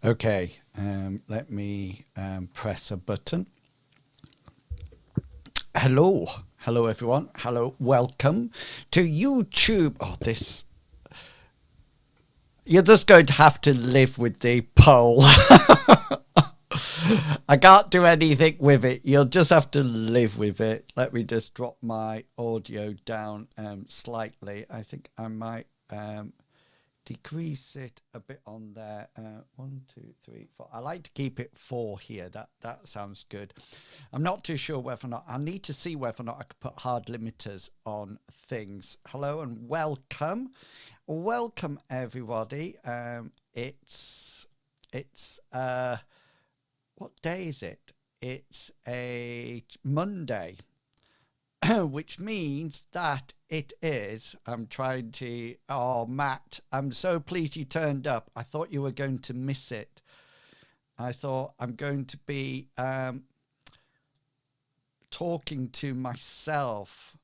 Okay, let me press a button. Hello, hello everyone. Hello, welcome to YouTube. Oh, this. You're just going to have to live with the poll. I can't do anything with it. You'll just have to live with it. Let me just drop my audio down slightly. I think I might decrease it a bit on there. 1, 2, 3, 4. I like to keep it 4 here. That sounds good. I'm not too sure whether or not I need to see whether or not I could put hard limiters on things. Hello and welcome everybody. It's what day is it? It's a Monday. Which means that it is, I'm trying to, oh, Matt, I'm so pleased you turned up. I thought you were going to miss it. I thought I'm going to be talking to myself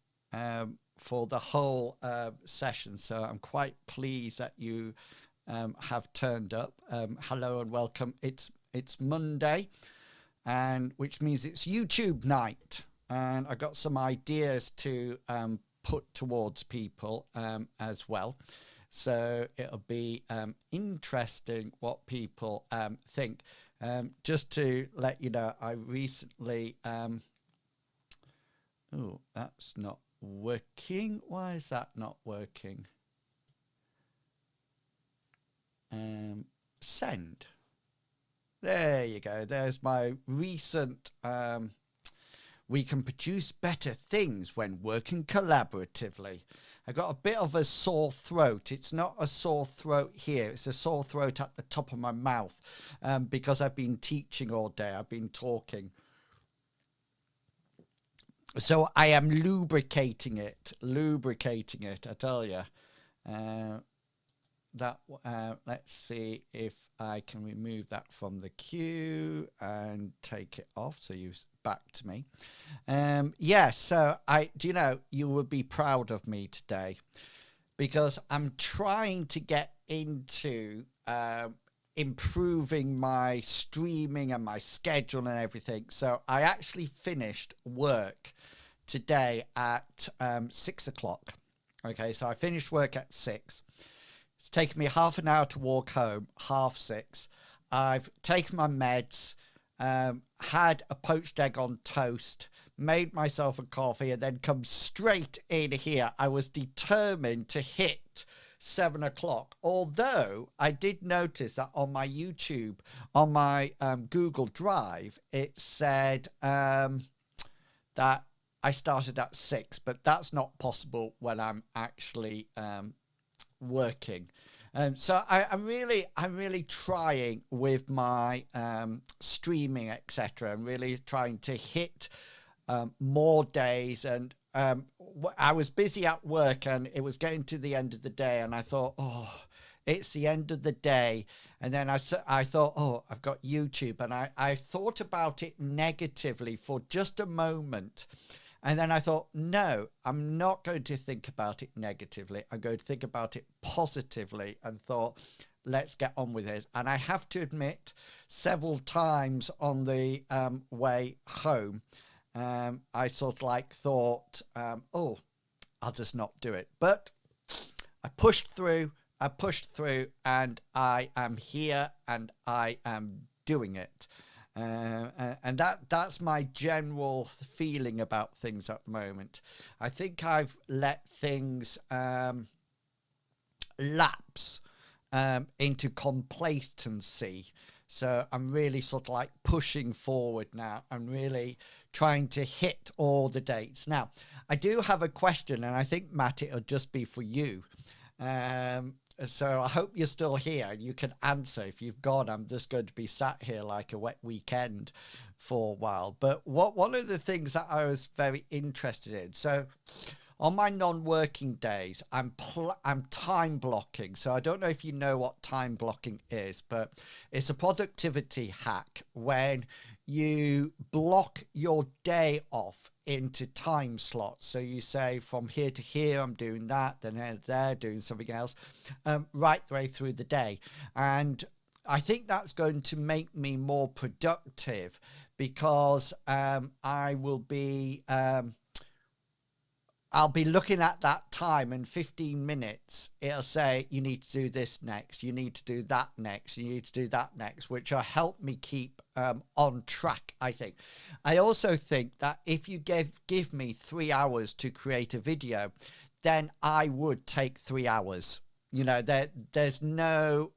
for the whole session. So I'm quite pleased that you have turned up. Hello and welcome. It's Monday, and which means it's YouTube night. And I got some ideas to put towards people as well. So it'll be interesting what people think. Just to let you know, I recently... oh, that's not working. Why is that not working? Send. There you go. There's my recent... we can produce better things when working collaboratively. I got a bit of a sore throat. It's not a sore throat here. It's a sore throat at the top of my mouth because I've been teaching all day. I've been talking. So I am lubricating it, I tell you. Let's see if I can remove that from the queue and take it off. So you back to me. Yeah, so you would be proud of me today because I'm trying to get into improving my streaming and my schedule and everything. So I actually finished work today at 6 o'clock. Okay, so I finished work at 6. It's taken me half an hour to walk home, 6:30. I've taken my meds, had a poached egg on toast, made myself a coffee, and then come straight in here. I was determined to hit 7 o'clock. Although I did notice that on my YouTube, on my Google Drive, it said that I started at 6, but that's not possible when I'm actually working. So I'm really trying with my streaming, etc. I'm really trying to hit more days. And I was busy at work and it was getting to the end of the day, and I thought, oh, it's the end of the day. And then I thought, oh, I've got YouTube, and I thought about it negatively for just a moment. And then I thought, no, I'm not going to think about it negatively. I'm going to think about it positively, and thought, let's get on with it. And I have to admit, several times on the way home, I sort of like thought, oh, I'll just not do it. But I pushed through, and I am here and I am doing it. And that's my general feeling about things at the moment. I think I've let things lapse into complacency. So I'm really sort of like pushing forward now. I'm really trying to hit all the dates. Now, I do have a question, and I think, Matt, it'll just be for you. So I hope you're still here and you can answer. If you've gone, I'm just going to be sat here like a wet weekend for a while. But one of the things that I was very interested in, so on my non-working days, I'm time blocking. So I don't know if you know what time blocking is, but it's a productivity hack when you block your day off into time slots. So you say from here to here, I'm doing that, then there, doing something else, right the way through the day. And I think that's going to make me more productive, because I will be I'll be looking at that time, and 15 minutes, it'll say, you need to do this next, you need to do that next, you need to do that next, which will help me keep on track, I think. I also think that if you give me 3 hours to create a video, then I would take 3 hours. You know, there's no...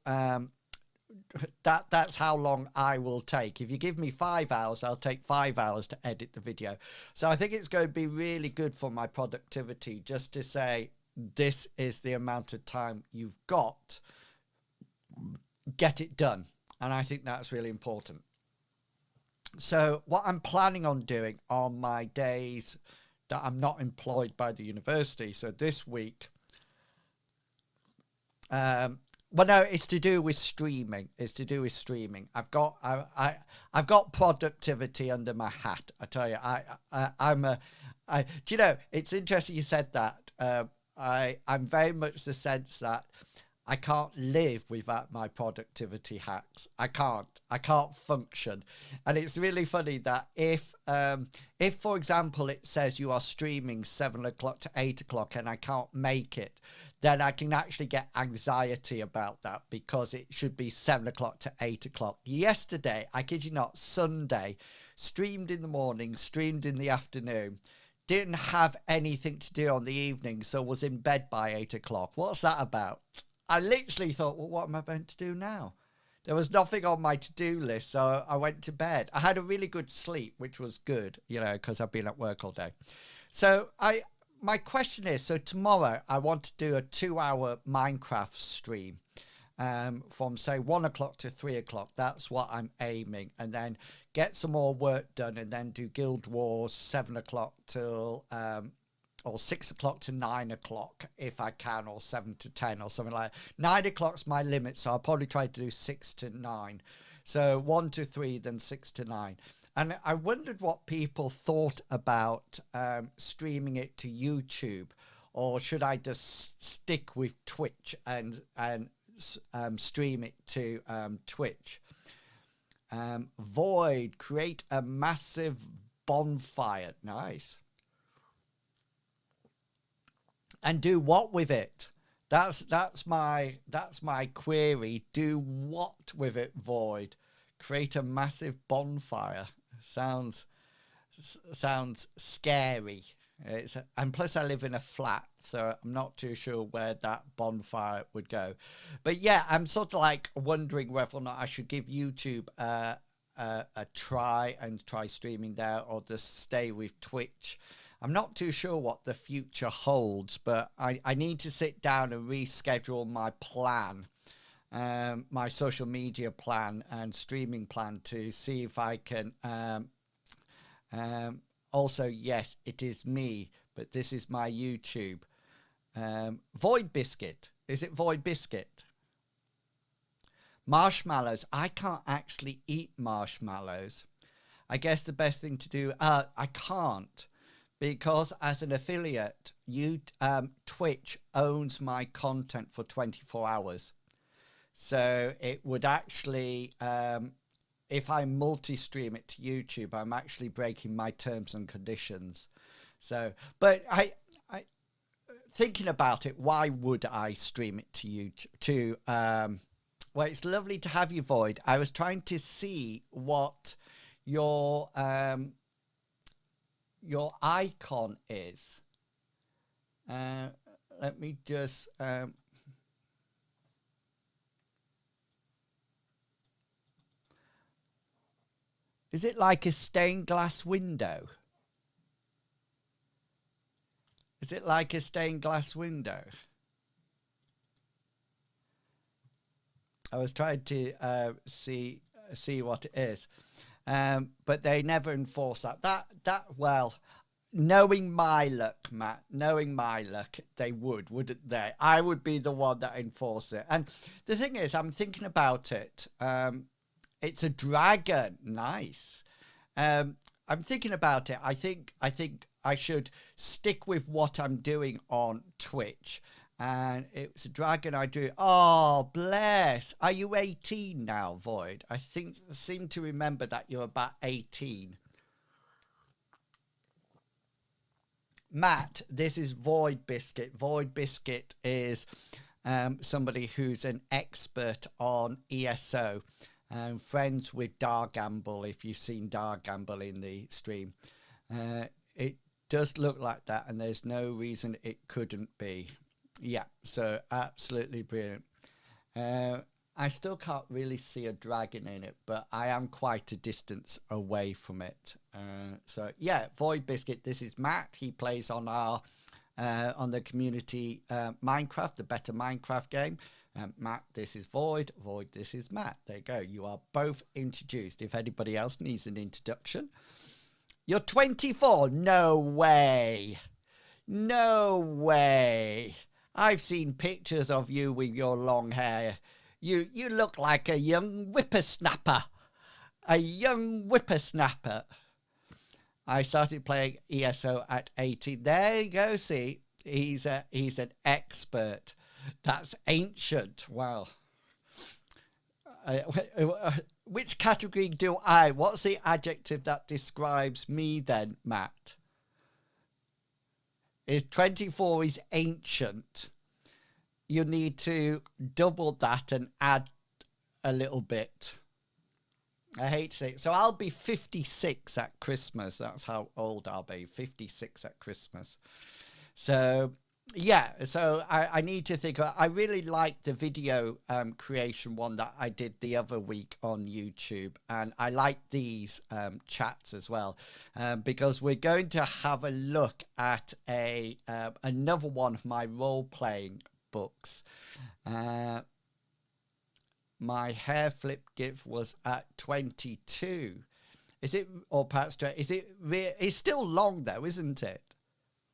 that's how long I will take. If you give me 5 hours, I'll take 5 hours to edit the video. So I think it's going to be really good for my productivity, just to say, this is the amount of time you've got, get it done. And I think that's really important. So what I'm planning on doing on my days that I'm not employed by the university, so this week, well, no, it's to do with streaming. It's to do with streaming. I've got productivity under my hat. I tell you, do you know, it's interesting you said that. I'm very much the sense that I can't live without my productivity hacks. I can't function. And it's really funny that if for example, it says you are streaming 7 o'clock to 8 o'clock and I can't make it, then I can actually get anxiety about that, because it should be 7 o'clock to 8 o'clock. Yesterday, I kid you not, Sunday, streamed in the morning, streamed in the afternoon, didn't have anything to do on the evening, so was in bed by 8 o'clock. What's that about? I literally thought, well, what am I going to do now? There was nothing on my to-do list, so I went to bed. I had a really good sleep, which was good, you know, because I've been at work all day. So my question is, so tomorrow I want to do a 2-hour Minecraft stream from, say, 1 o'clock to 3 o'clock. That's what I'm aiming. And then get some more work done, and then do Guild Wars 7 o'clock till... or 6 o'clock to 9 o'clock if I can, or 7 to 10 or something like that. 9 o'clock's my limit, so I'll probably try to do 6 to 9. So 1 to 3, then 6 to 9. And I wondered what people thought about streaming it to YouTube, or should I just stick with Twitch and stream it to Twitch? Void, create a massive bonfire. Nice. And do what with it? That's my query. Do what with it, Void? Create a massive bonfire. Sounds scary. And plus I live in a flat, so I'm not too sure where that bonfire would go. But yeah, I'm sort of like wondering whether or not I should give YouTube a try and try streaming there, or just stay with Twitch. I'm not too sure what the future holds, but I need to sit down and reschedule my plan, my social media plan and streaming plan, to see if I can. Also, yes, it is me, but this is my YouTube. Void Biscuit. Is it Void Biscuit? Marshmallows. I can't actually eat marshmallows. I guess the best thing to do, I can't. Because as an affiliate, Twitch owns my content for 24 hours. So it would actually, if I multi-stream it to YouTube, I'm actually breaking my terms and conditions. So, but I thinking about it, why would I stream it to YouTube? Well, it's lovely to have you, Void. I was trying to see what your icon is. Let me just is it like a stained glass window? Is it like a stained glass window? I was trying to see what it is. But they never enforce that. Well, knowing my luck, Matt, knowing my luck, they wouldn't they? I would be the one that enforced it. And the thing is, I'm thinking about it. It's a dragon. Nice. I'm thinking about it. I think I should stick with what I'm doing on Twitch. And it was a dragon I drew. Oh, bless. Are you 18 now, Void? I seem to remember that you're about 18. Matt, this is Void Biscuit. Void Biscuit is somebody who's an expert on ESO. Friends with Dargamble, if you've seen Dargamble in the stream. It does look like that, and there's no reason it couldn't be. Yeah, so absolutely brilliant. I still can't really see a dragon in it, but I am quite a distance away from it. So yeah, Void Biscuit, this is Matt. He plays on our on the community Minecraft, the better Minecraft game. Matt, this is Void. Void, this is Matt. There you go. You are both introduced. If anybody else needs an introduction. You're 24. No way. No way. I've seen pictures of you with your long hair. You look like a young whippersnapper. A young whippersnapper. I started playing ESO at 18. There you go, see. He's an expert. That's ancient. Wow. Which category do I? What's the adjective that describes me then, Matt? Is 24 is ancient. You need to double that and add a little bit. I hate to say it. So I'll be 56 at Christmas. That's how old I'll be. 56 at Christmas. So yeah, so I need to think. I really like the video creation one that I did the other week on YouTube, and I like these chats as well, because we're going to have a look at another one of my role-playing books. My hair flip gift was at 22. Is it, or perhaps, is it, it's still long though, isn't it?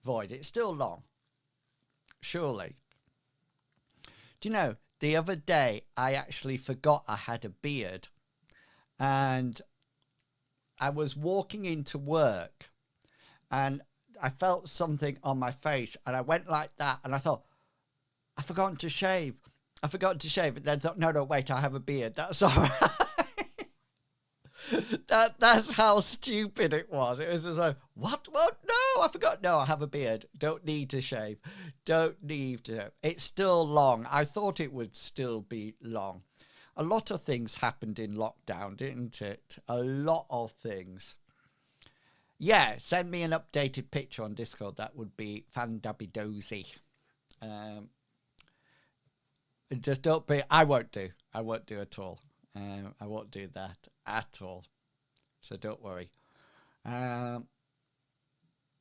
Void, it's still long. Surely. Do you know, the other day I actually forgot I had a beard, and I was walking into work and I felt something on my face and I went like that and I thought, I forgot to shave. I forgot to shave. And then I thought, no, wait, I have a beard. That's all right. That's how stupid it was. It was just like, what? No, I forgot. No, I have a beard. Don't need to shave. Don't need to. It's still long. I thought it would still be long. A lot of things happened in lockdown, didn't it? A lot of things. Yeah, send me an updated picture on Discord. That would be fan-dabby-dozy. Just don't be. I won't do at all. I won't do that at all. So don't worry.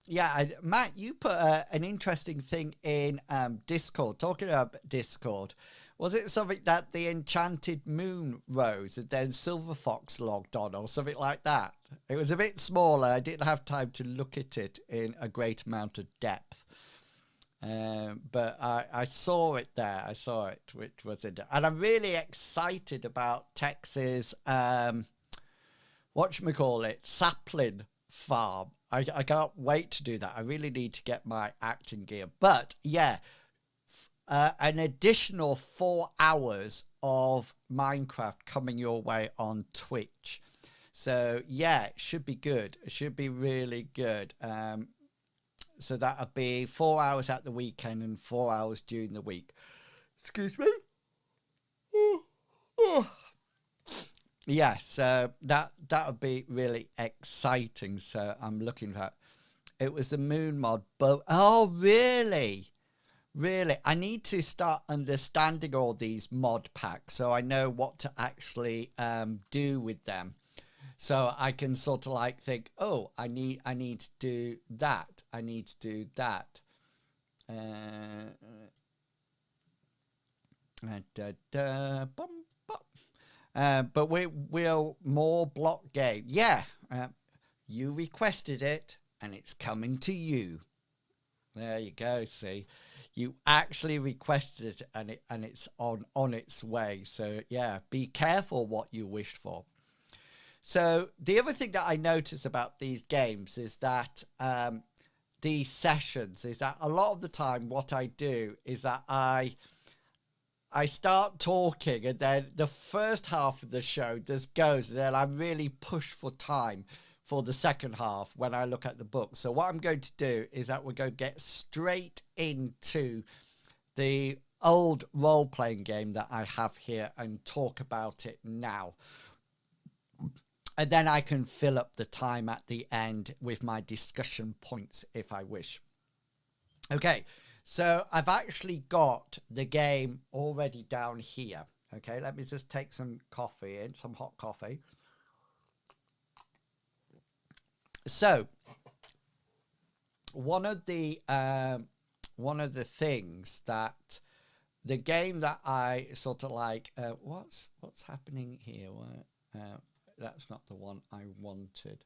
Yeah, Matt, you put an interesting thing in Discord. Talking about Discord, was it something that the Enchanted Moon rose and then Silver Fox logged on or something like that? It was a bit smaller. I didn't have time to look at it in a great amount of depth. But I saw it there. I saw it, which was it. And I'm really excited about Tex's, whatchamacallit, sapling farm. I can't wait to do that. I really need to get my acting gear. But yeah, an additional 4 hours of Minecraft coming your way on Twitch. So yeah, it should be good. It should be really good. So that'll be 4 hours at the weekend and 4 hours during the week. Excuse me. Yes, so that would be really exciting. So I'm looking for that. It was the moon mod, but oh really? Really? I need to start understanding all these mod packs so I know what to actually do with them. So I can sort of like think, oh, I need to do that. I need to do that. But we'll more block game. Yeah, you requested it, and it's coming to you. There you go. See, you actually requested it, and it's on its way. So yeah, be careful what you wish for. So the other thing that I notice about these games is that these sessions is that a lot of the time what I do is that I start talking, and then the first half of the show just goes, and then I really push for time for the second half when I look at the book. So what I'm going to do is that we're going to get straight into the old role-playing game that I have here and talk about it now. And then I can fill up the time at the end with my discussion points if I wish. Okay, so I've actually got the game already down here. Okay, let me just take some coffee in, some hot coffee. So one of the things that the game that I sort of like, what's happening here? That's not the one I wanted.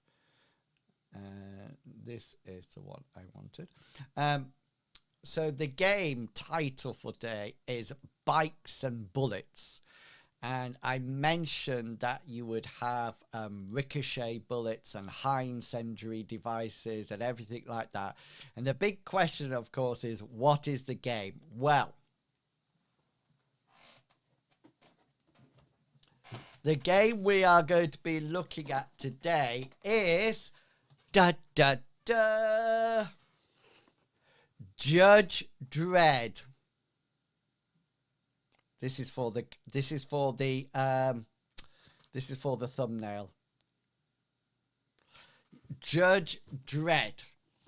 This is the one I wanted. So the game title for today is Bikes and Bullets. And I mentioned that you would have ricochet bullets and high incendiary devices and everything like that. And the big question, of course, is what is the game? Well, the game we are going to be looking at today is Judge Dredd. This is for the thumbnail. Judge Dredd.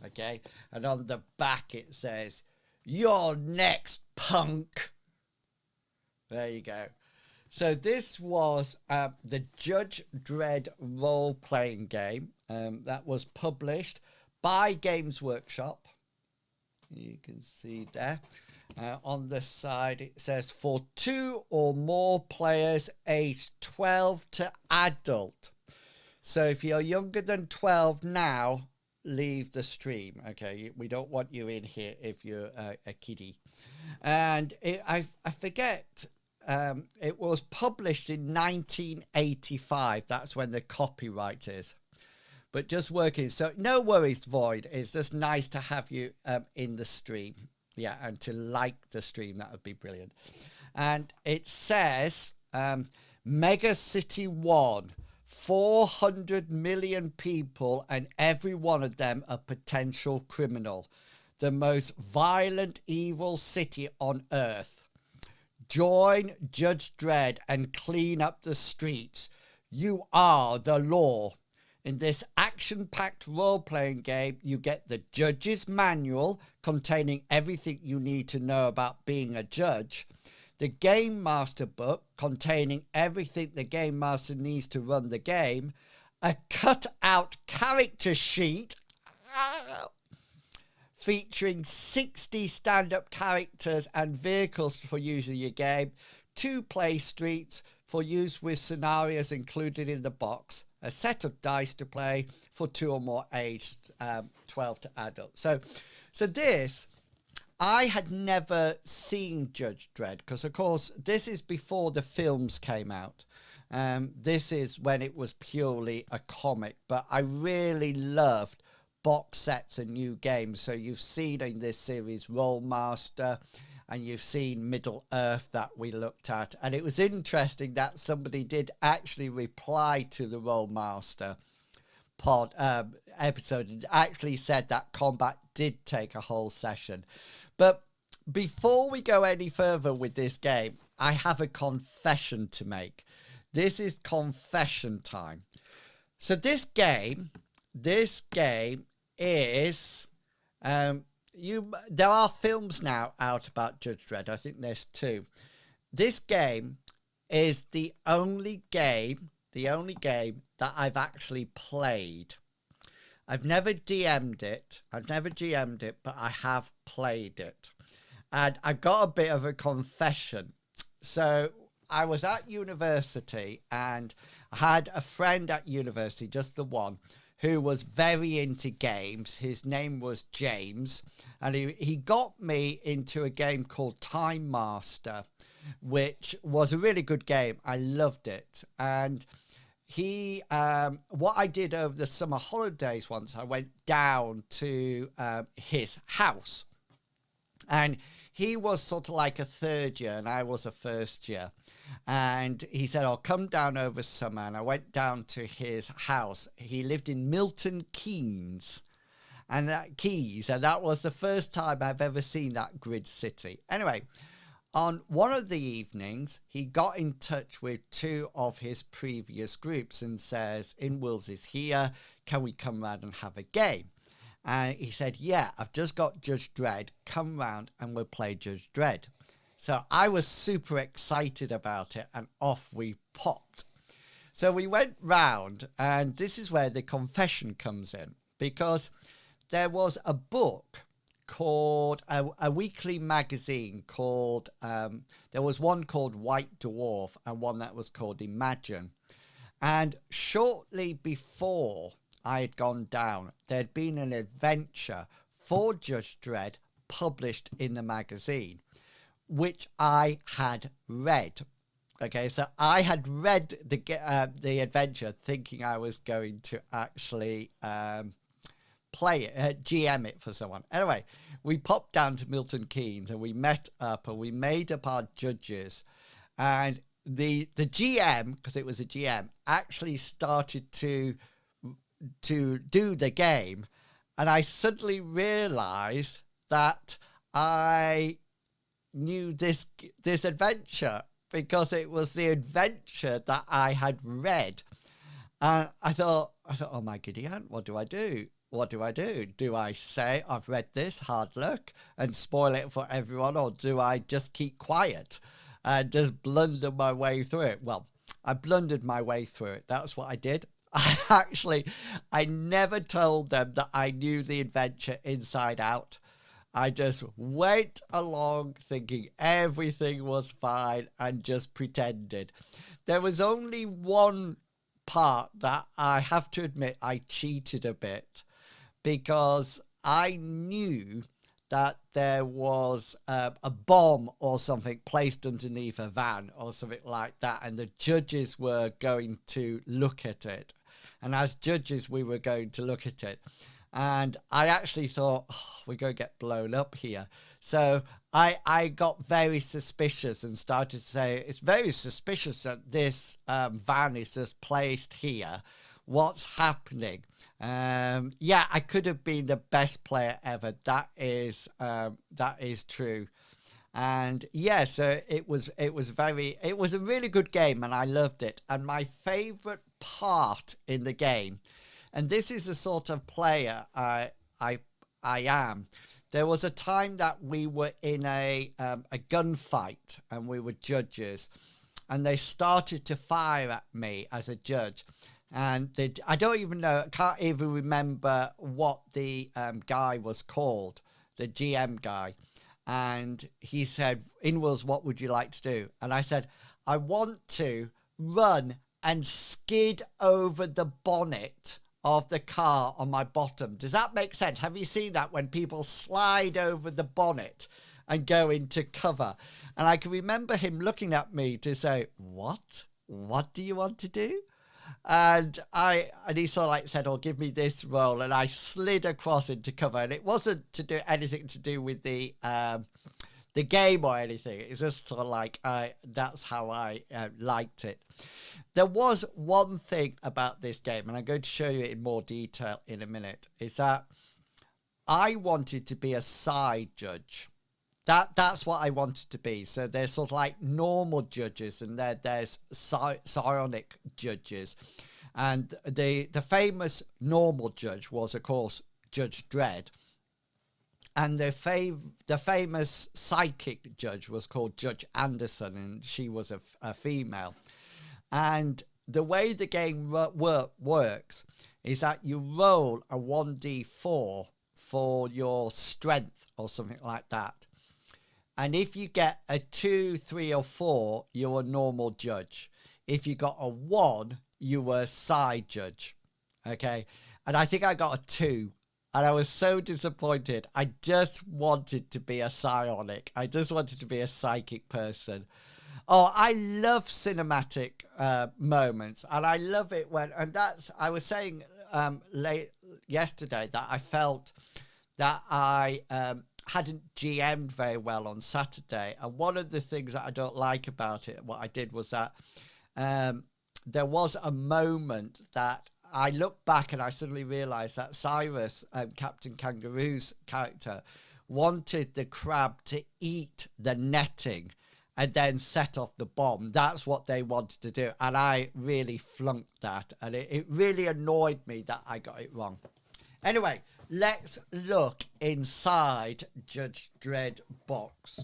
Okay, and on the back it says, "You're next, punk." There you go. So this was the Judge Dredd role-playing game that was published by Games Workshop. You can see there. On the side it says for 2 or more players aged 12 to adult. So if you're younger than 12 now, leave the stream. Okay, we don't want you in here if you're a kiddie. And I forget... it was published in 1985. That's when the copyright is. But just working. So no worries, Void. It's just nice to have you in the stream. Yeah, and to like the stream. That would be brilliant. And it says, Mega City 1, 400 million people and every one of them a potential criminal. The most violent, evil city on Earth. Join Judge Dredd and clean up the streets. You are the law. In this action-packed role-playing game, you get the judge's manual containing everything you need to know about being a judge, the Game Master book containing everything the Game Master needs to run the game, a cut-out character sheet featuring 60 stand-up characters and vehicles for use in your game, 2 play streets for use with scenarios included in the box, a set of dice to play for 2 or more aged 12 to adult. So this, I had never seen Judge Dredd because, of course, this is before the films came out. This is when it was purely a comic, but I really loved box sets and new games. So you've seen in this series Rollmaster, and you've seen Middle Earth that we looked at. And it was interesting that somebody did actually reply to the Rollmaster episode and actually said that combat did take a whole session. But before we go any further with this game, I have a confession to make. This is confession time. So this game is there are films now out about Judge Dredd. I think there's 2. This game is the only game that I've actually played. I've never GM'd it, but I have played it. And I got a bit of a confession. So I was at university and I had a friend at university, just the one, who was very into games. His name was James, and he got me into a game called Time Master, which was a really good game. I loved it. And what I did over the summer holidays once, I went down to his house, and he was sort of like a third year and I was a first year. And he said, I'll come down over summer. And I went down to his house. He lived in Milton Keynes. And that was the first time I've ever seen that grid city. Anyway, on one of the evenings, he got in touch with two of his previous groups and says, Inwils is here. Can we come round and have a game? And he said, yeah, I've just got Judge Dredd. Come round and we'll play Judge Dredd. So I was super excited about it, and off we popped. So we went round, and this is where the confession comes in, because there was a book called, a weekly magazine called, there was one called White Dwarf and one that was called Imagine. And shortly before I had gone down, there'd been an adventure for Judge Dredd published in the magazine, which I had read. Okay, so I had read the adventure thinking I was going to actually play it, GM it for someone. Anyway, we popped down to Milton Keynes and we met up and we made up our judges. And the GM, because it was a GM, actually started to do the game. And I suddenly realized that I knew this adventure because it was the adventure that I had read. And I thought, oh my giddy aunt, what do I do? What do I do? Do I say I've read this, hard luck, and spoil it for everyone, or do I just keep quiet and just blunder my way through it? Well, I blundered my way through it. That's what I did. I never told them that I knew the adventure inside out. I just went along thinking everything was fine and just pretended. There was only one part that I have to admit I cheated a bit, because I knew that there was a bomb or something placed underneath a van or something like that, and the judges were going to look at it. And as judges, we were going to look at it. And I actually thought, oh, we're going to get blown up here. So I got very suspicious and started to say, it's very suspicious that this van is just placed here. What's happening? Yeah, I could have been the best player ever. That is true. And yeah, so it was a really good game and I loved it. And my favorite part in the game, and this is the sort of player I am. There was a time that we were in a gunfight and we were judges, and they started to fire at me as a judge. And I don't even know, can't even remember what the guy was called, the GM guy. And he said, Inwils, what would you like to do? And I said, I want to run and skid over the bonnet of the car on my bottom. Does that make sense? Have you seen that when people slide over the bonnet and go into cover? And I can remember him looking at me to say, what? What do you want to do? And he sort of like said, oh, give me this roll. And I slid across into cover. And it wasn't to do anything to do with the game or anything. It's just sort of like, that's how I liked it. There was one thing about this game, and I'm going to show you it in more detail in a minute, is that I wanted to be a side judge. That's what I wanted to be. So there's sort of like normal judges, and there's psionic judges. And the famous normal judge was, of course, Judge Dredd. And the famous psychic judge was called Judge Anderson, and she was a female. And the way the game works is that you roll a 1d4 for your strength or something like that. And if you get a 2, 3, or 4, you're a normal judge. If you got a 1, you were a side judge. Okay. And I think I got a 2. And I was so disappointed. I just wanted to be a psionic. I just wanted to be a psychic person. Oh, I love cinematic moments, and I love it when, and that's, I was saying late yesterday that I felt that I hadn't GM'd very well on Saturday, and one of the things that I don't like about it, what I did was that there was a moment that I looked back and I suddenly realised that Cyrus, Captain Kangaroo's character, wanted the crab to eat the netting and then set off the bomb. That's what they wanted to do. And I really flunked that. And it really annoyed me that I got it wrong. Anyway, let's look inside Judge Dredd box.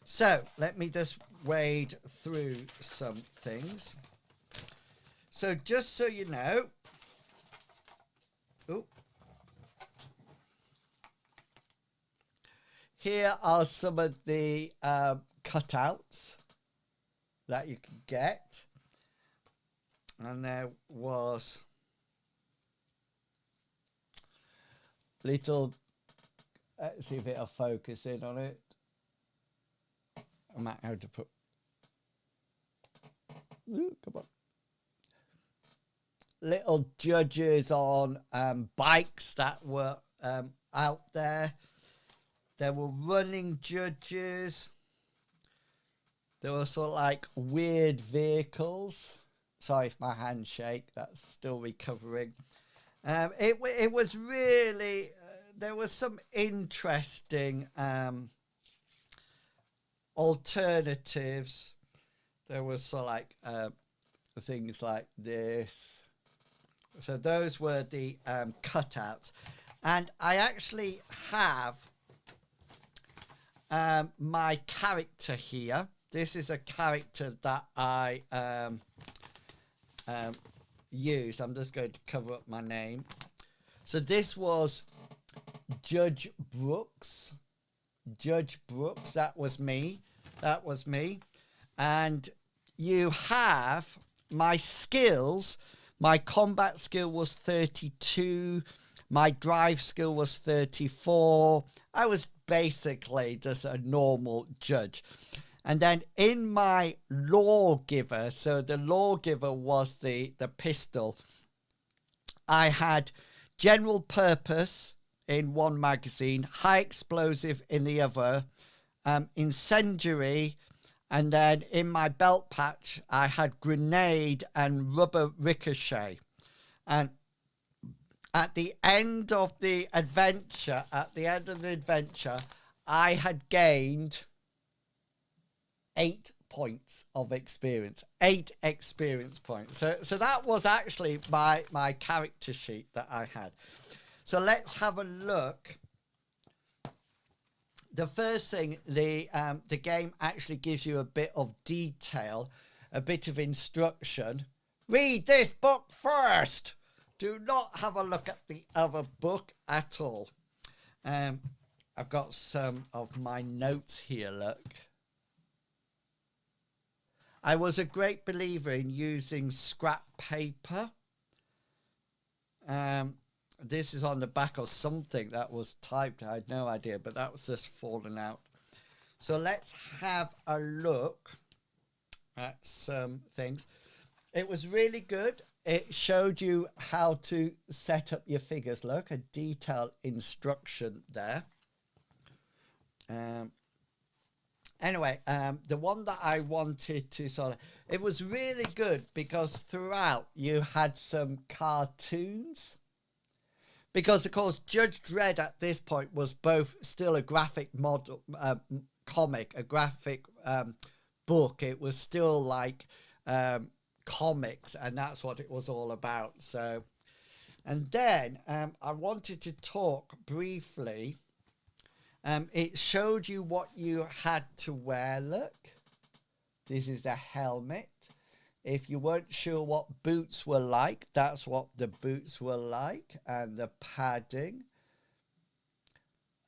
So let me just wade through some things. So just so you know, here are some of the cutouts that you can get. And there was little, let's see if it'll focus in on it. I might have to put, come on. Little judges on bikes that were out there. There were running judges. There were sort of like weird vehicles. Sorry if my hands shake. That's still recovering. It was really, there was some interesting alternatives. There was sort of like things like this. So those were the cutouts. And I actually have my character here. This is a character that I used. I'm just going to cover up my name. So this was Judge Brooks. Judge Brooks, that was me. That was me. And you have my skills. My combat skill was 32. My drive skill was 34. I was basically just a normal judge. And then in my lawgiver, so the lawgiver was the pistol, I had general purpose in one magazine, high explosive in the other, incendiary, and then in my belt patch, I had grenade and rubber ricochet. And at the end of the adventure, I had gained 8 points of experience. 8 experience points. So that was actually my character sheet that I had. So let's have a look. The first thing, the game actually gives you a bit of detail, a bit of instruction. Read this book first. Do not have a look at the other book at all. I've got some of my notes here, look. I was a great believer in using scrap paper. This is on the back of something that was typed. I had no idea, but that was just fallen out. So let's have a look at some things. It was really good. It showed you how to set up your figures. Look, a detailed instruction there. Anyway, the one that I wanted to sort of, it was really good because throughout you had some cartoons. Because, of course, Judge Dredd at this point was both still a graphic model, comic, a graphic book. It was still like comics, and that's what it was all about. So, and then I wanted to talk briefly. It showed you what you had to wear. Look, this is the helmet. If you weren't sure what boots were like, that's what the boots were like, and the padding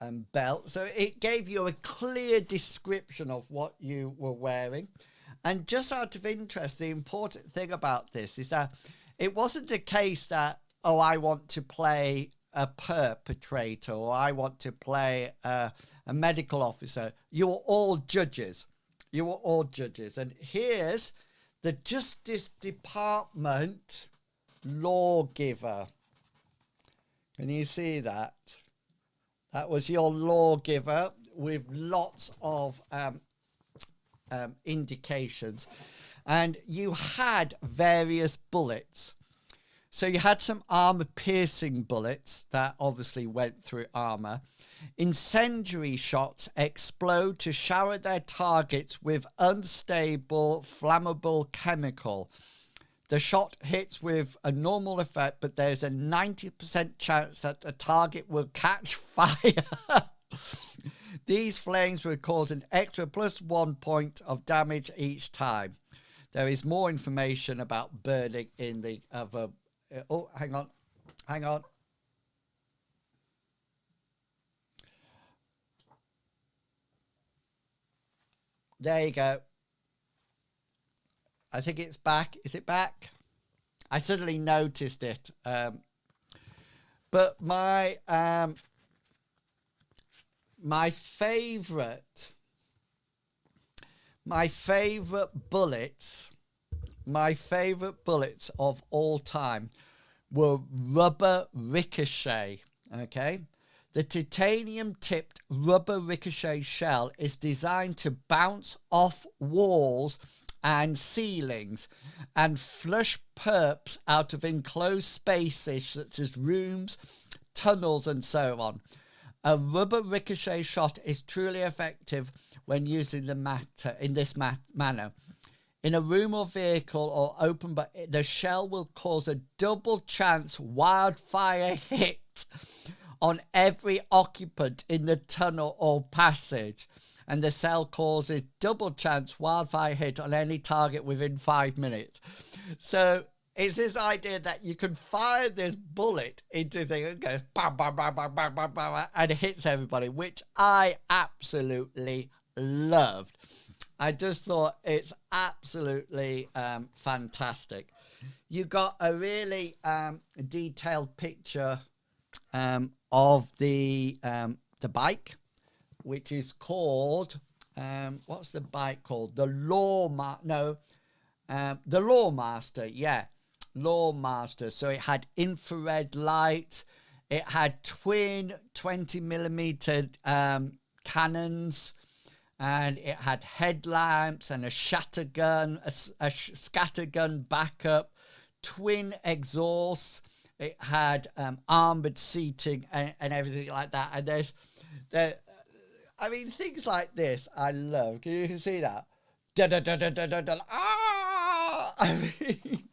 and belt. So it gave you a clear description of what you were wearing. And just out of interest, the important thing about this is that it wasn't a case that, oh, I want to play a perpetrator or I want to play a medical officer. You're all judges. You were all judges. And here's the Justice Department lawgiver. Can you see that? That was your lawgiver with lots of indications. And you had various bullets. So you had some armor-piercing bullets that obviously went through armor. Incendiary shots explode to shower their targets with unstable, flammable chemical. The shot hits with a normal effect, but there's a 90% chance that the target will catch fire. These flames will cause an extra +1 point of damage each time. There is more information about burning in the other... Oh, hang on. Hang on. There you go. I think it's back. Is it back? I suddenly noticed it. But my favorite bullets of all time were rubber ricochet. Okay. The titanium-tipped rubber ricochet shell is designed to bounce off walls and ceilings and flush perps out of enclosed spaces such as rooms, tunnels, and so on. A rubber ricochet shot is truly effective when used in this manner. In a room or vehicle or open, but the shell will cause a double chance wildfire hit on every occupant in the tunnel or passage, and the cell causes double chance wildfire hit on any target within 5 minutes. So it's this idea that you can fire this bullet into things and goes bam, bam, bam, bam, bam, bam, bam, and it hits everybody, which I absolutely loved. I just thought it's absolutely fantastic. You got a really detailed picture of the bike, which is called what's the bike called? The Lawmaster. Yeah, Lawmaster. So it had infrared light. It had twin 20mm cannons, and it had headlamps and a scattergun, a scattergun backup, twin exhausts. It had armored seating and everything like that. And I mean, things like this I love. Can you see that? Ah! I mean,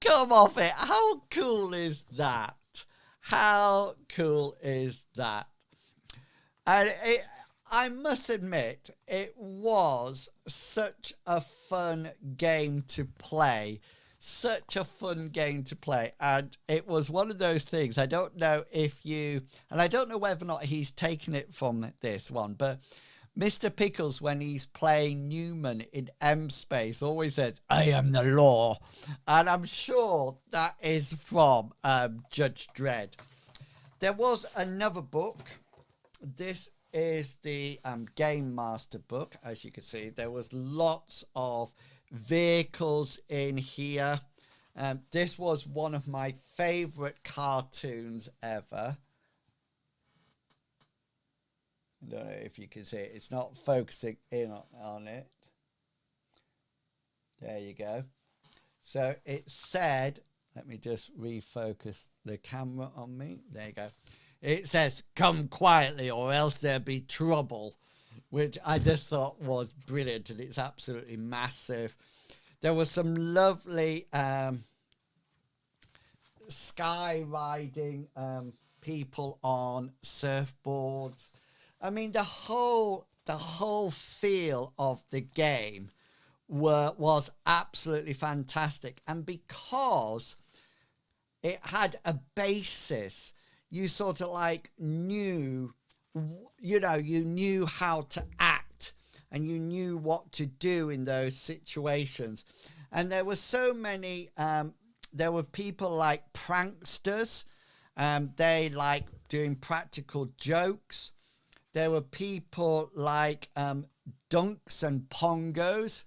come off it. How cool is that? How cool is that? And I must admit, it was such a fun game to play. Such a fun game to play. And it was one of those things. I don't know if you... And I don't know whether or not he's taken it from this one. But Mr. Pickles, when he's playing Newman in M-Space, always says, "I am the law." And I'm sure that is from Judge Dredd. There was another book. This is the Game Master book. As you can see, there was lots of vehicles in here. This was one of my favorite cartoons ever. I don't know if you can see it. It's not focusing in on it. There you go. So it said, let me just refocus the camera on me. There you go. It says, "Come quietly or else there'll be trouble," which I just thought was brilliant, and it's absolutely massive. There was some lovely sky riding people on surfboards. I mean, the whole feel of the game was absolutely fantastic, and because it had a basis, you sort of like knew, you know, you knew how to act and you knew what to do in those situations. And there were so many, there were people like pranksters, they like doing practical jokes. There were people like dunks and pongos.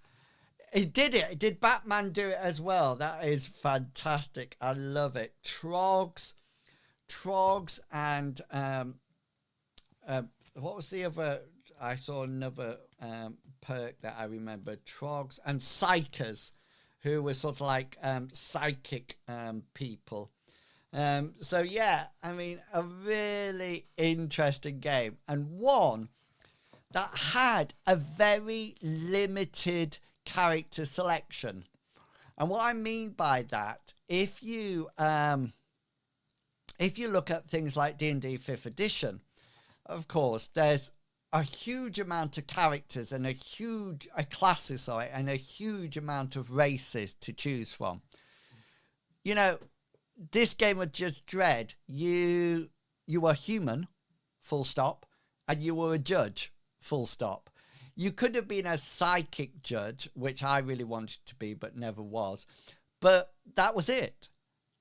It did it. It did Batman do it as well. That is fantastic. I love it. Trogs, and what was the other? I saw another perk that I remember. Trogs and psychers, who were sort of like psychic people. So yeah, I mean, a really interesting game, and one that had a very limited character selection. And what I mean by that, if you look at things like D&D 5th edition, of course, there's a huge amount of characters and classes, and a huge amount of races to choose from. You know, this game of Judge Dredd, you were human, full stop, and you were a judge, full stop. You could have been a psychic judge, which I really wanted to be, but never was. But that was it.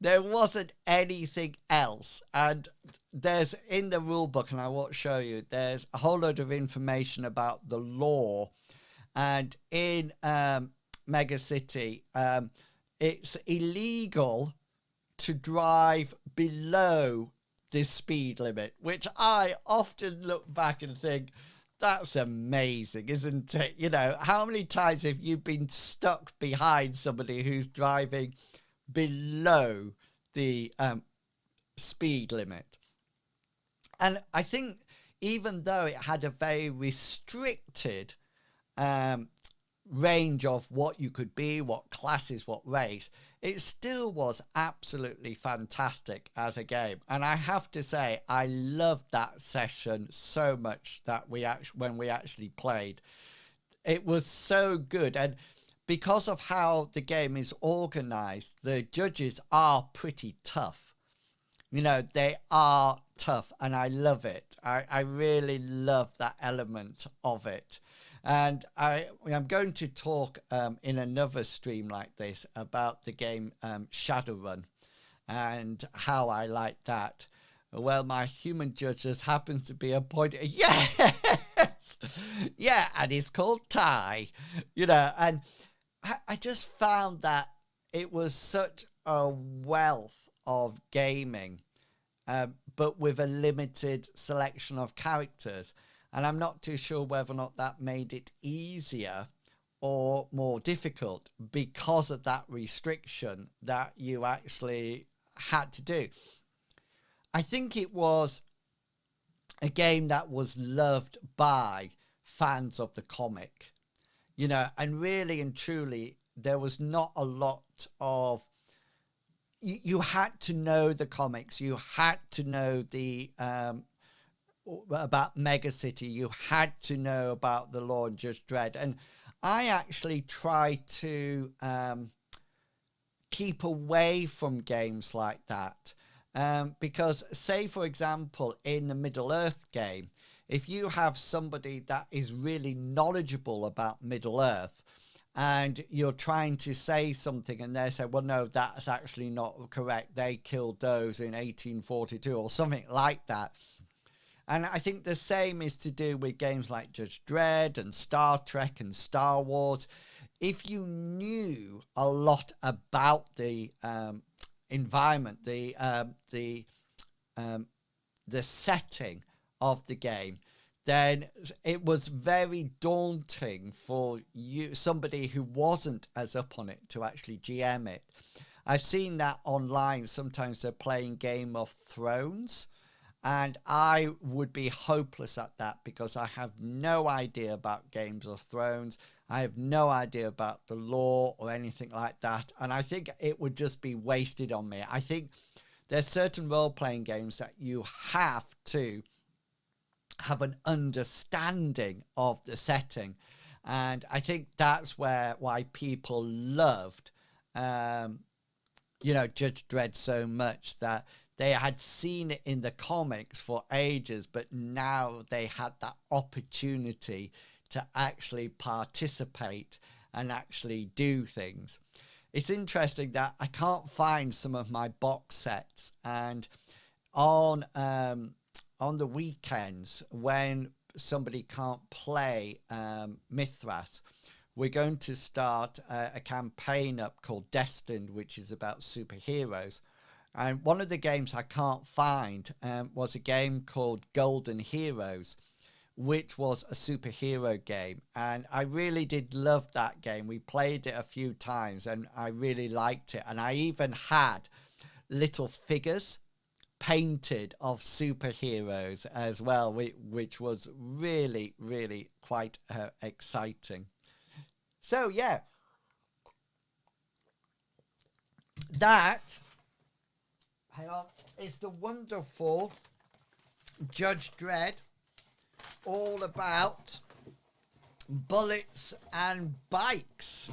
There wasn't anything else. And there's, in the rule book, and I won't show you, there's a whole load of information about the law. And in Mega City, it's illegal to drive below the speed limit, which I often look back and think, that's amazing, isn't it? You know, how many times have you been stuck behind somebody who's driving below the speed limit? And I think even though it had a very restricted range of what you could be, what classes, what race, it still was absolutely fantastic as a game. And I have to say, I loved that session so much that when we actually played. It was so good. And because of how the game is organized, the judges are pretty tough. You know, they are tough, and I love it. I really love that element of it. And I'm going to talk in another stream like this about the game Shadowrun and how I like that. Well, my human judges happens to be appointed. Yes! Yeah, and it's called Ty. You know, and I just found that it was such a wealth of gaming, but with a limited selection of characters. And I'm not too sure whether or not that made it easier or more difficult because of that restriction that you actually had to do. I think it was a game that was loved by fans of the comic, you know, and really and truly, there was not a lot of... You had to know the comics. You had to know the... about Mega City. You had to know about the law and Judge Dredd. And I actually try to keep away from games like that. Because, say, for example, in the Middle-earth game, if you have somebody that is really knowledgeable about Middle-earth and you're trying to say something and they say, well, no, that's actually not correct. They killed those in 1842 or something like that. And I think the same is to do with games like Judge Dredd and Star Trek and Star Wars. If you knew a lot about the environment, the setting of the game, then it was very daunting for you, somebody who wasn't as up on it, to actually GM it. I've seen that online. Sometimes they're playing Game of Thrones, and I would be hopeless at that because I have no idea about Games of Thrones. I have no idea about the law or anything like that. And I think it would just be wasted on me. I think there's certain role-playing games that you have to have an understanding of the setting. And I think that's why people loved, Judge Dredd so much, that they had seen it in the comics for ages, but now they had that opportunity to actually participate and actually do things. It's interesting that I can't find some of my box sets, and on the weekends when somebody can't play Mithras, we're going to start a campaign up called Destined, which is about superheroes. And one of the games I can't find was a game called Golden Heroes, which was a superhero game. And I really did love that game. We played it a few times and I really liked it. And I even had little figures painted of superheroes as well, which was really, really quite exciting. So, yeah, that, hang on, is the wonderful Judge Dredd, all about bullets and bikes.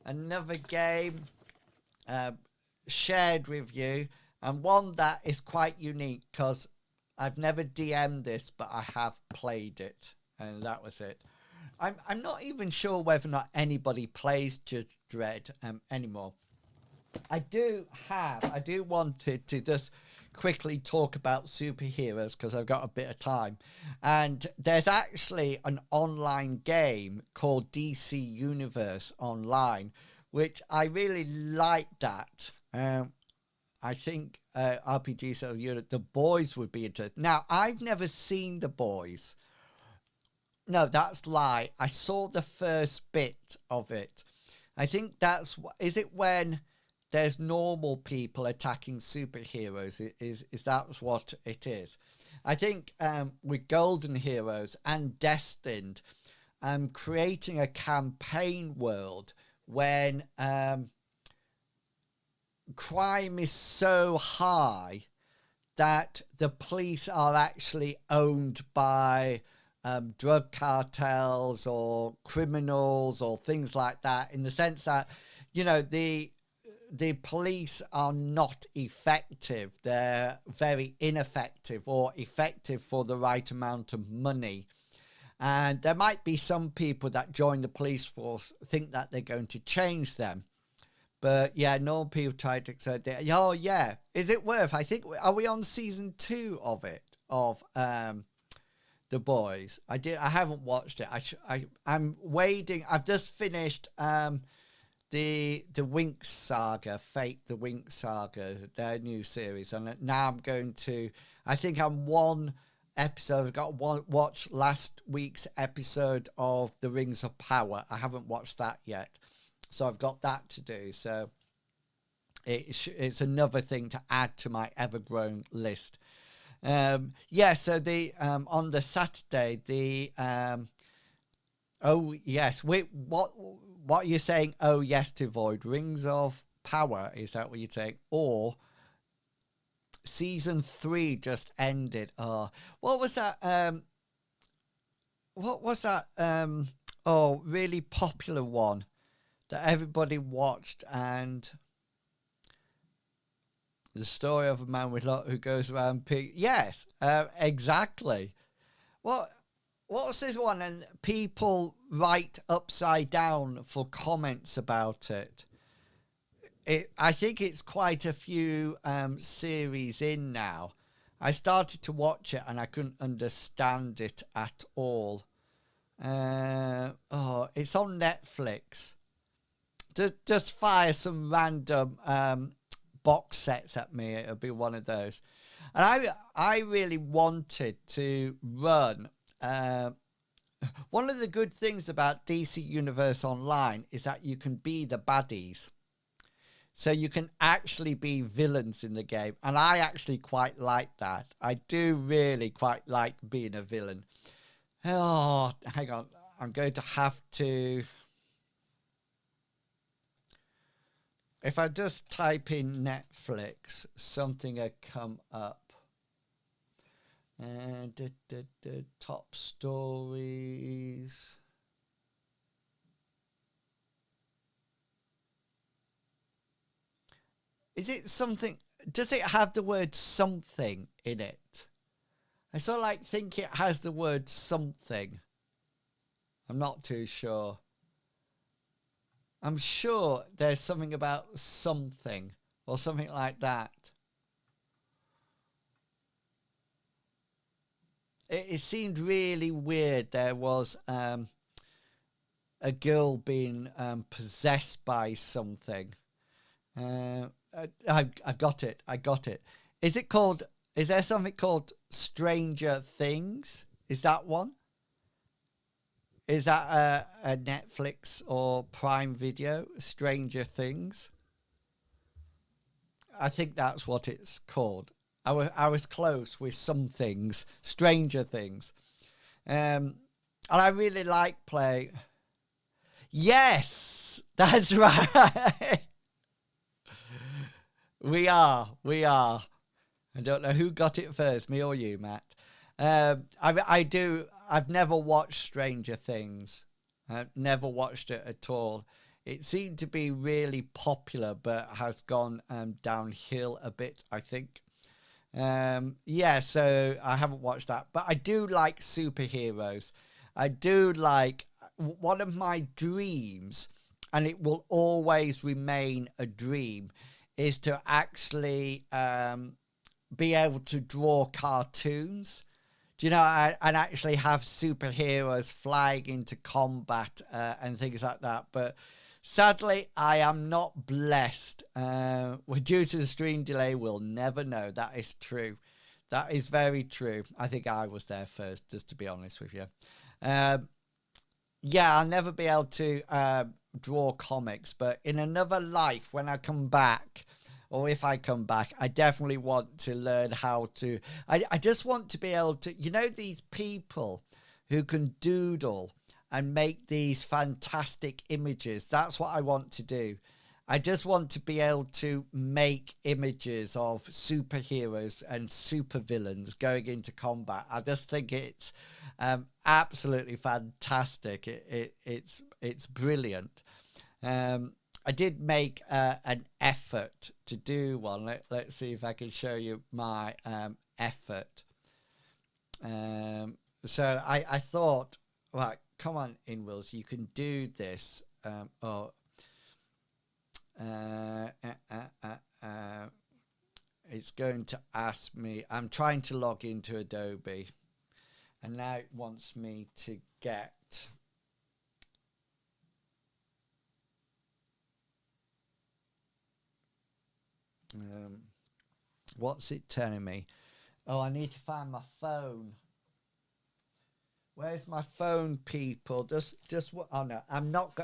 Another game shared with you, and one that is quite unique because I've never DM'd this, but I have played it, and that was it. I'm not even sure whether or not anybody plays Judge Dredd anymore. I do wanted to just quickly talk about superheroes because I've got a bit of time. And there's actually an online game called DC Universe Online, which I really like that. I think RPGs of Europe, The Boys would be interesting. Now, I've never seen The Boys. No, that's lie. I saw the first bit of it. I think that's... Is it when there's normal people attacking superheroes? Is that what it is? I think with Golden Heroes and Destined, creating a campaign world when crime is so high that the police are actually owned by drug cartels or criminals or things like that, in the sense that, you know, the police are not effective. They're very ineffective, or effective for the right amount of money. And there might be some people that join the police force think that they're going to change them. But yeah, normal people try to say, oh yeah, is it worth? I think, are we on season 2 of it, of The Boys? I haven't watched it. I'm waiting. I've just finished the Winx saga, Fate the Winx saga, their new series, and now I'm going to. I think I'm one episode. I've got to watch last week's episode of The Rings of Power. I haven't watched that yet, so I've got that to do. So it's another thing to add to my ever-growing list. Yeah, so the on the Saturday, the oh yes, wait, what are you saying? Oh yes to Void? Rings of Power, is that what you're saying? Or season 3 just ended. What was that? What was that? Oh, really popular one that everybody watched, and the story of a man with lot who goes around yes, exactly. What was this one? And people write upside down for comments about it. I think it's quite a few series in now. I started to watch it and I couldn't understand it at all. It's on Netflix. Just fire some random box sets at me. It'll be one of those. And I really wanted to run. One of the good things about DC Universe Online is that you can be the baddies. So you can actually be villains in the game. And I actually quite like that. I do really quite like being a villain. Oh, hang on. I'm going to have to... If I just type in Netflix, something will come up. Top stories. Is it something? Does it have the word something in it? I sort of like think it has the word something. I'm not too sure. I'm sure there's something about something or something like that. it seemed really weird. There was a girl being possessed by something. I've got it. I got it. Is it called? Is there something called Stranger Things? Is that one? Is that a Netflix or Prime Video? Stranger Things. I think that's what it's called. I was close with some things. Stranger Things. And I really like playing. Yes, that's right. We are. I don't know who got it first, me or you, Matt. I do. I've never watched Stranger Things. I've never watched it at all. It seemed to be really popular, but has gone downhill a bit, I think. Yeah, so I haven't watched that. But I do like superheroes. I do like... One of my dreams, and it will always remain a dream, is to actually be able to draw cartoons. Do you know, and actually have superheroes flying into combat and things like that. But sadly, I am not blessed. Due to the stream delay, we'll never know. That is true. That is very true. I think I was there first, just to be honest with you. Yeah, I'll never be able to draw comics, but in another life, when I come back, or if I come back, I definitely want to learn how to... I just want to be able to... You know, these people who can doodle and make these fantastic images. That's what I want to do. I just want to be able to make images of superheroes and supervillains going into combat. I just think it's absolutely fantastic. It's brilliant. I did make an effort to do one. Let's see if I can show you my effort. So I thought, right, come on, inwils, you can do this. It's going to ask me. I'm trying to log into Adobe, and now it wants me to get... what's it telling me? Oh, I need to find my phone. Where's my phone, people? Just what? Oh no, I'm not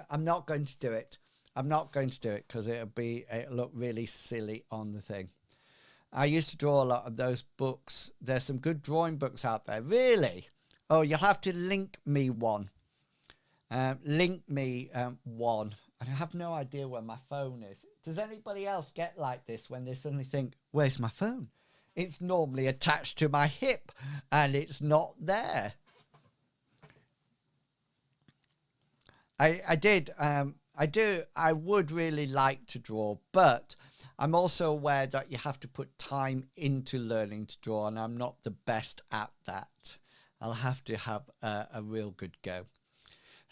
going to do it. I'm not going to do it because it'll look really silly on the thing. I used to draw a lot of those books. There's some good drawing books out there. Really? Oh, you'll have to link me one. Link me one. I have no idea where my phone is. Does anybody else get like this when they suddenly think, where's my phone? It's normally attached to my hip and it's not there. I would really like to draw, but I'm also aware that you have to put time into learning to draw, and I'm not the best at that. I'll have to have a real good go.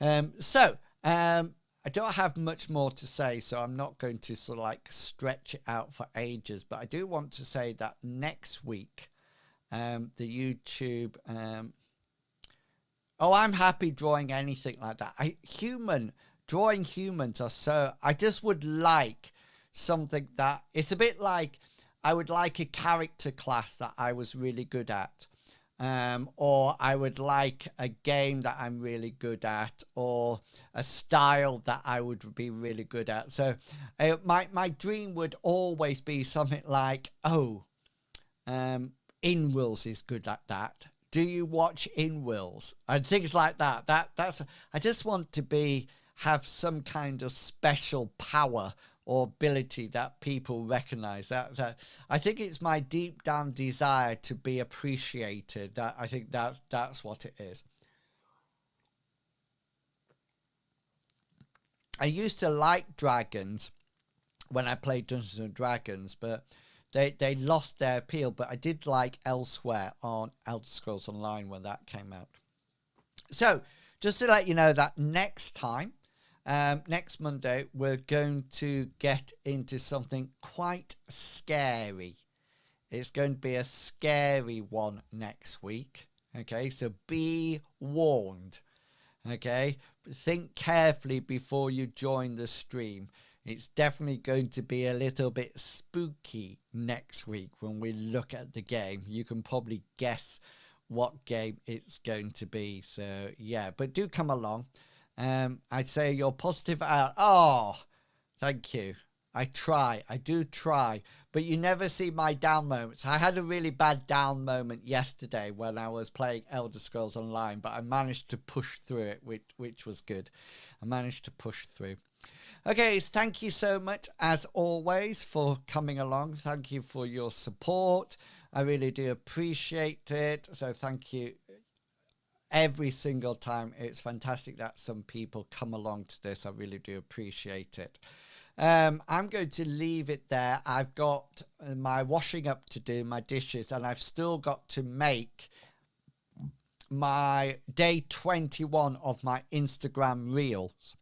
I don't have much more to say, so I'm not going to sort of like stretch it out for ages, but I do want to say that next week, the YouTube... oh, I'm happy drawing anything like that. Drawing humans are so... I just would like something that... It's a bit like... I would like a character class that I was really good at. Or I would like a game that I'm really good at, or a style that I would be really good at. So my dream would always be something like, Inwils is good at that. Do you watch Inwils? And things like that. That's I just want to have some kind of special power or ability that people recognize. That I think it's my deep down desire to be appreciated. That I think that's what it is. I used to like dragons when I played Dungeons and Dragons, but they lost their appeal. But I did like Elsewhere on Elder Scrolls Online when that came out. So just to let you know that next time, next Monday, we're going to get into something quite scary. It's going to be a scary one next week. Okay, so be warned. Okay, think carefully before you join the stream. It's definitely going to be a little bit spooky next week when we look at the game. You can probably guess what game it's going to be. So yeah, but do come along. I'd say you're positive out. Oh, thank you. I do try, but you never see my down moments. I had a really bad down moment yesterday when I was playing Elder Scrolls Online, but I managed to push through it, which was good. I managed to push through. Okay, thank you so much, as always, for coming along. Thank you for your support. I really do appreciate it. So thank you every single time. It's fantastic that some people come along to this. I really do appreciate it. I'm going to leave it there. I've got my washing up to do, my dishes, and I've still got to make my day 21 of my Instagram reels,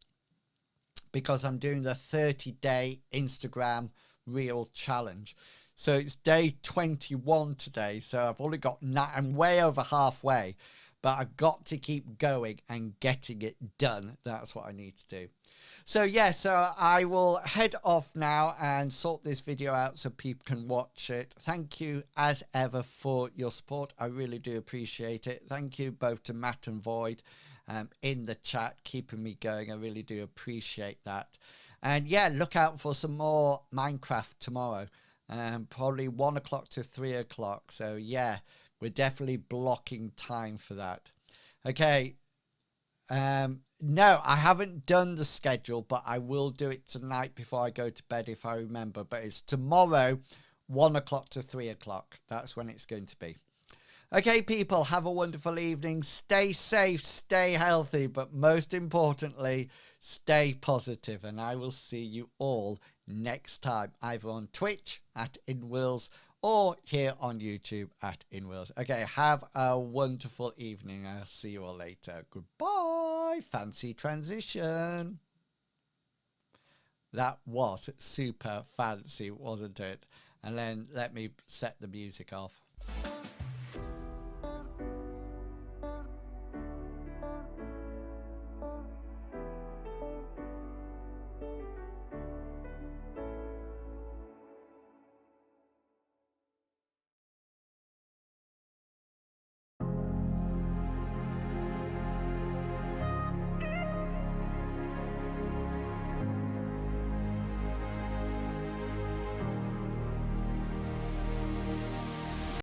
because I'm doing the 30-day Instagram reel challenge. So it's day 21 today. So I've only got I'm way over halfway, but I've got to keep going and getting it done. That's what I need to do. So yeah, so I will head off now and sort this video out so people can watch it. Thank you as ever for your support. I really do appreciate it. Thank you both to Matt and Void in the chat, keeping me going. I really do appreciate that. And yeah, look out for some more Minecraft tomorrow. Probably 1 o'clock to 3 o'clock. So yeah, we're definitely blocking time for that. Okay. No, I haven't done the schedule, but I will do it tonight before I go to bed if I remember. But it's tomorrow, 1 o'clock to 3 o'clock. That's when it's going to be. Okay, people, have a wonderful evening. Stay safe, stay healthy, but most importantly, stay positive. And I will see you all next time, either on Twitch at inwils or here on YouTube at inwils. Okay, have a wonderful evening. I'll see you all later. Goodbye. Fancy transition. That was super fancy, wasn't it? And then let me set the music off.